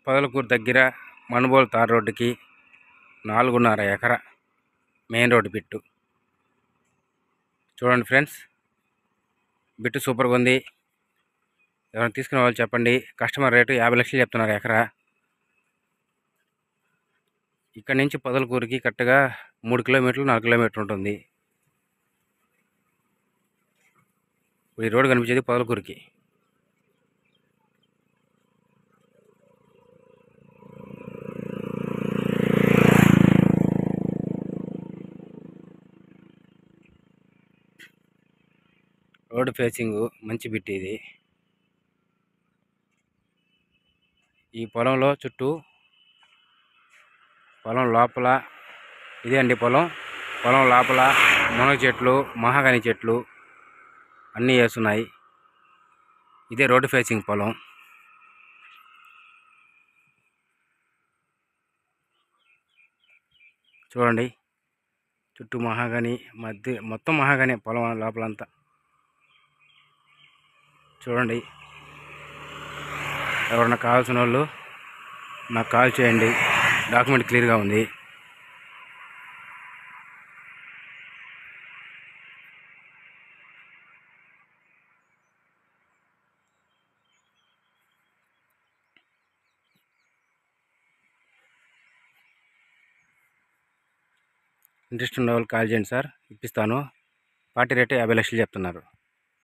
పొదలకూరు దగ్గర మనుబోలు తార్ రోడ్డుకి 4.5 ఎకరా మెయిన్ రోడ్డు బిట్టు. చూడండి ఫ్రెండ్స్, బిట్టు సూపర్గా ఉంది. ఎవరైనా తీసుకునే వాళ్ళు చెప్పండి. కస్టమర్ రేటు 50 లక్షలు చెప్తున్నారు ఎకరా. ఇక్కడ నుంచి పొదలకూరుకి కరెక్ట్గా 3 కిలోమీటర్లు 4 కిలోమీటర్లు ఉంటుంది. ఈ రోడ్డు కనిపించేది పొదలకూరుకి. రోడ్డు ఫేసింగ్ మంచి బిట్ ఇది. ఈ పొలంలో చుట్టూ పొలం లోపల ఇదే అండి పొలం లోపల మునగ చెట్లు, మహాగని చెట్లు అన్నీ వేస్తున్నాయి. ఇదే రోడ్డు ఫేసింగ్ పొలం. చూడండి, చుట్టూ మహాగని, మధ్య మొత్తం మహాగని పొలం లోపలంతా. చూడండి, ఎవరన్నా కావాల్సిన వాళ్ళు నాకు కాల్ చేయండి. డాక్యుమెంట్ క్లియర్గా ఉంది. ఇంట్రెస్ట్ ఉన్న వాళ్ళు కాల్ చేయండి సార్, ఇప్పిస్తాను. పార్టీ రేటు 50 లక్షలు చెప్తున్నారు.